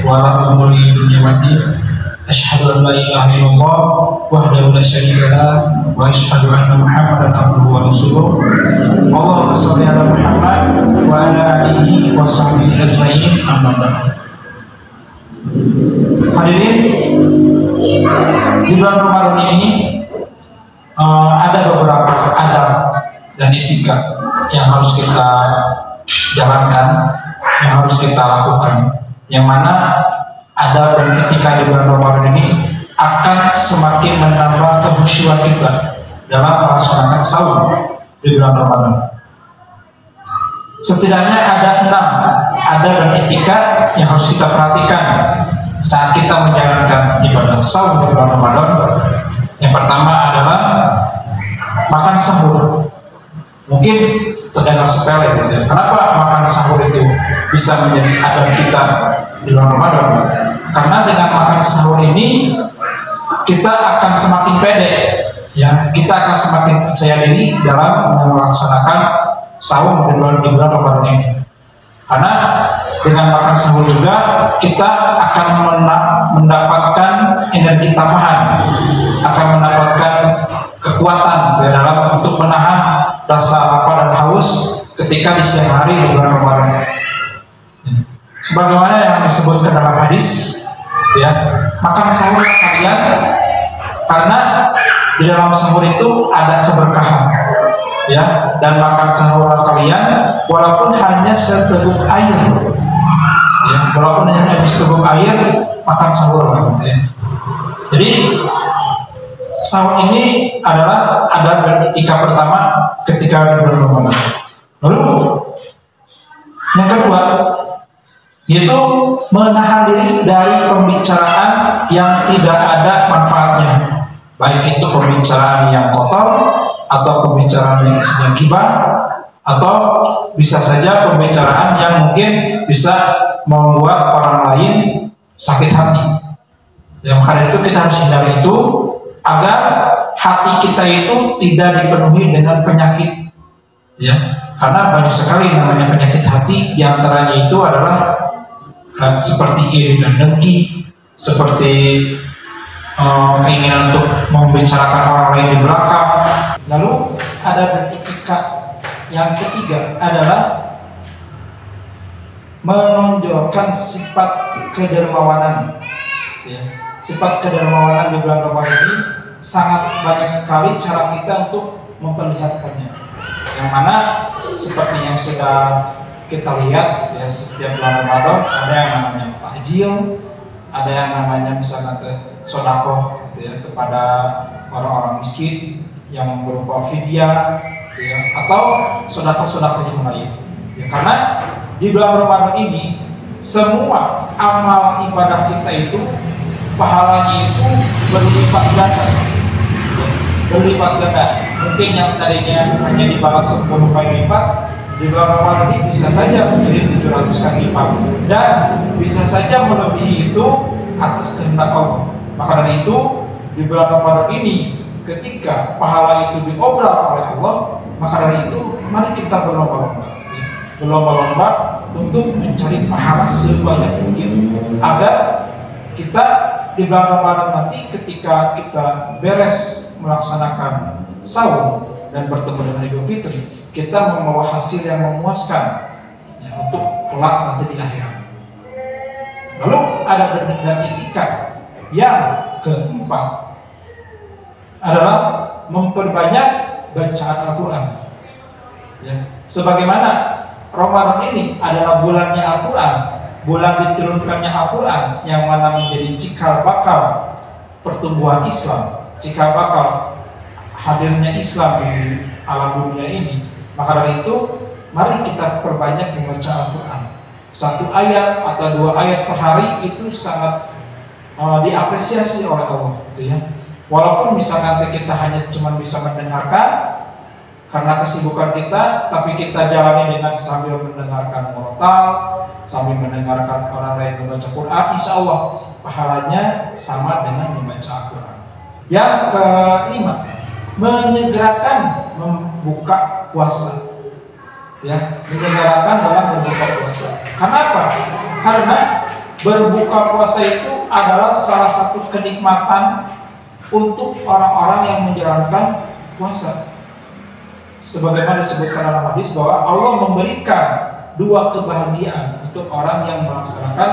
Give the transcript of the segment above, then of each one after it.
wa la umuri dunya waddin. Asyhadu an la ilaha illallah wahdahu la syarika lah wa asyhadu anna Muhammadan abduhu wa rasuluh. Allahumma shalli ala Muhammad wa ala alihi wa sahbihi ajmain. Amma ba'd. Hadirin, di bulan Ramadan ini ada beberapa adab dan etika yang harus kita jalankan, yang harus kita lakukan, yang mana adab dan etika di bulan Ramadan ini akan semakin menambah kekhusyuan kita dalam melaksanakan saum di bulan Ramadan. Setidaknya ada 6 adab dan etika yang harus kita perhatikan saat kita menjalankan ibadah saum di bulan Ramadan. Yang pertama adalah makan sahur. Mungkin terdengar sepele gitu ya. Kenapa makan sahur itu bisa menjadi adab kita di bulan Ramadan? Karena dengan makan sahur ini kita akan semakin pede, ya, kita akan semakin percaya diri dalam melaksanakan saum di bulan Ramadan ini. Karena dengan makan sahur juga kita akan mendapatkan energi tambahan, akan mendapatkan kekuatan dalam untuk menahan rasa lapar dan haus ketika di siang hari di bulan Ramadan. Sebagaimana yang disebutkan dalam hadis, ya, makan sahur kalian karena di dalam sahur itu ada keberkahan, ya, dan makan sahur kalian walaupun hanya seteguk air, ya, walaupun hanya seteguk air, makan sahur gitu ya. Jadi sahur ini adalah adab dan etika pertama ketika di bulan Ramadan. Lalu yang kedua yaitu menahan diri dari pembicaraan yang tidak ada manfaatnya, baik itu pembicaraan yang kotor atau pembicaraan yang isinya ghibah, atau bisa saja pembicaraan yang mungkin bisa membuat orang lain sakit hati. Yang karena itu kita harus hindari itu agar hati kita itu tidak dipenuhi dengan penyakit, ya, karena banyak sekali namanya penyakit hati. Di antaranya itu adalah seperti iri dan dengki, seperti keinginan untuk membicarakan orang lain di belakang. Lalu ada beretika yang ketiga adalah menonjolkan sifat kedermawanan, ya. Sifat kedermawanan di bulan Ramadan ini sangat banyak sekali cara kita untuk memperlihatkannya, yang mana seperti yang sudah kita lihat, ya, setiap bulan Ramadan ada yang namanya takjil, ada yang namanya misalnya sedekah, gitu ya, kepada orang-orang miskin yang berupa fidyah, ya, atau sedekah yang lain, ya, karena di bulan Ramadan ini semua amal ibadah kita itu pahalanya itu berlipat ganda, berlipat ganda. Mungkin yang tadinya hanya dibalas 10 kali lipat, di bulan Ramadan ini bisa saja menjadi 700 kali lipat, dan bisa saja melebihi itu atas kehendak Allah. Maka dari itu di bulan Ramadan ini ketika pahala itu diobrol oleh Allah, maka dari itu mari kita berlomba-lomba untuk mencari pahala sebanyak mungkin, agar kita di bulan Ramadan nanti ketika kita beres melaksanakan saum dan bertemu dengan Idul Fitri, kita membawa hasil yang memuaskan, ya, untuk kelak nanti di akhirat. Lalu ada dan etika yang keempat adalah memperbanyak bacaan Al-Quran, ya. Sebagaimana Ramadan ini adalah bulannya Al-Quran, bulan diturunkannya Al-Quran, yang mana menjadi cikal bakal pertumbuhan Islam, cikal bakal hadirnya Islam di alam dunia ini. Maka dari itu mari kita perbanyak membaca Al-Quran. 1 ayat atau 2 ayat per hari itu sangat diapresiasi oleh Allah, gitu ya. Walaupun misalkan kita hanya cuma bisa mendengarkan karena kesibukan kita, tapi kita jalani dengan sambil mendengarkan murotal, sambil mendengarkan orang lain membaca Quran, insya Allah pahalanya sama dengan membaca Al-Quran. Yang kelima, menyegerakan membuka puasa, ya, menyegerakan dalam membuka puasa. Kenapa? Karena berbuka puasa itu adalah salah satu kenikmatan untuk orang-orang yang menjalankan puasa. Sebagaimana disebutkan dalam hadis bahwa Allah memberikan dua kebahagiaan untuk orang yang melaksanakan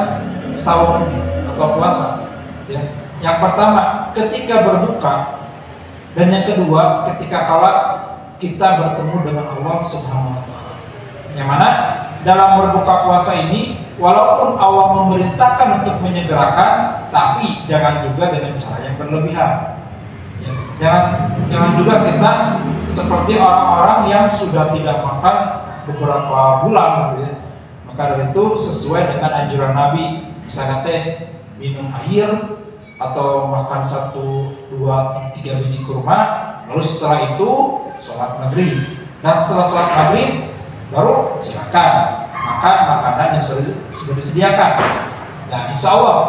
saum atau puasa. Ya. Yang pertama ketika berbuka, dan yang kedua ketika kala kita bertemu dengan Allah Subhanahu wa Ta'ala. Yang mana dalam berbuka puasa ini, walaupun Allah memerintahkan untuk menyegerakan, tapi jangan juga dengan cara yang berlebihan. Ya. Jangan juga kita seperti orang-orang yang sudah tidak makan beberapa bulan gitu ya. Maka dari itu sesuai dengan anjuran Nabi, misalnya minum air atau makan 1, 2, 3 biji kurma, lalu setelah itu sholat maghrib, dan setelah sholat maghrib baru silakan makan makanan yang sudah disediakan. Nah, insya Allah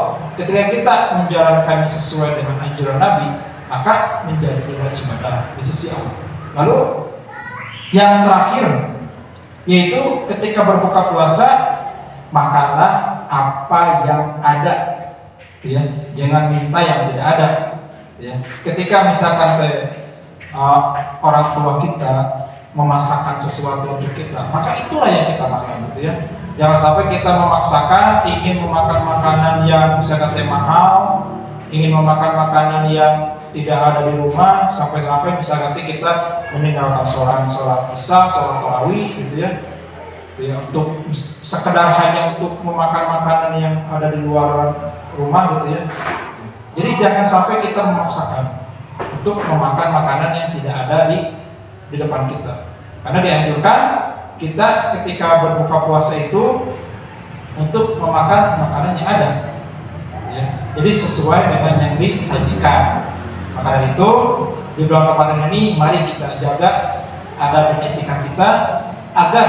ketika kita menjalankannya sesuai dengan anjuran Nabi, maka menjadi ibadah di sisi Allah. Lalu yang terakhir, yaitu ketika berbuka puasa, makanlah apa yang ada, ya. Jangan minta yang tidak ada, ya. Ketika misalkan orang tua kita memasakkan sesuatu untuk kita, maka itulah yang kita makan, gitu ya. Jangan sampai kita memaksakan ingin memakan makanan yang misalkan mahal, ingin memakan makanan yang tidak ada di rumah, sampai-sampai bisa nanti kita meninggalkan sholat isya, sholat tarawih, gitu ya. Untuk sekedar hanya untuk memakan makanan yang ada di luar rumah, gitu ya. Jadi jangan sampai kita memaksakan untuk memakan makanan yang tidak ada di depan kita. Karena dianjurkan kita ketika berbuka puasa itu untuk memakan makanan yang ada, ya. Jadi sesuai dengan yang disajikan. Maka dari itu di bulan Ramadan ini mari kita jaga adab dan etika kita agar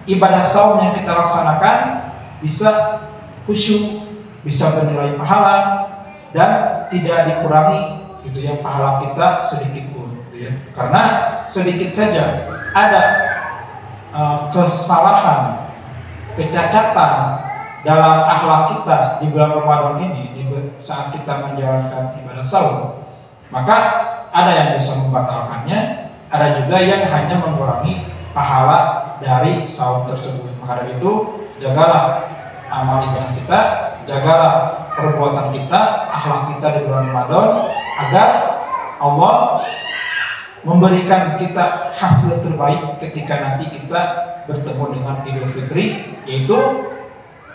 ibadah saum yang kita laksanakan bisa khusyuk, bisa bernilai pahala, dan tidak dikurangi gitu ya pahala kita sedikit pun, gitu ya. Karena sedikit saja ada kesalahan, kecacatan dalam akhlak kita di bulan Ramadan ini, di saat kita menjalankan ibadah saum, maka ada yang bisa membatalkannya, ada juga yang hanya mengurangi pahala dari saum tersebut. Maka dari itu jagalah amal ibadah kita, jagalah perbuatan kita, akhlak kita di bulan Ramadan, agar Allah memberikan kita hasil terbaik ketika nanti kita bertemu dengan Idul Fitri, yaitu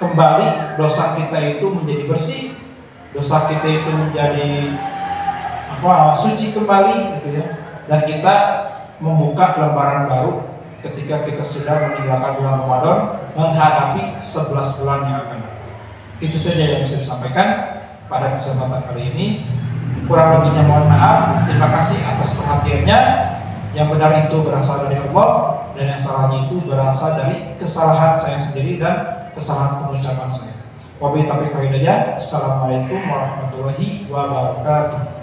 kembali dosa kita itu menjadi bersih, dosa kita itu menjadi suci kembali, gitu ya. Dan kita membuka lembaran baru ketika kita sudah meninggalkan bulan Ramadan, menghadapi 11 bulan yang akan datang. Itu saja yang bisa disampaikan pada kesempatan kali ini. Kurang lebihnya mohon maaf. Terima kasih atas perhatiannya. Yang benar itu berasal dari Allah, dan yang salahnya itu berasal dari kesalahan saya sendiri dan kesalahan pengucapan saya. Wabillahi taufiq wal hidayah. Assalamualaikum warahmatullahi wabarakatuh.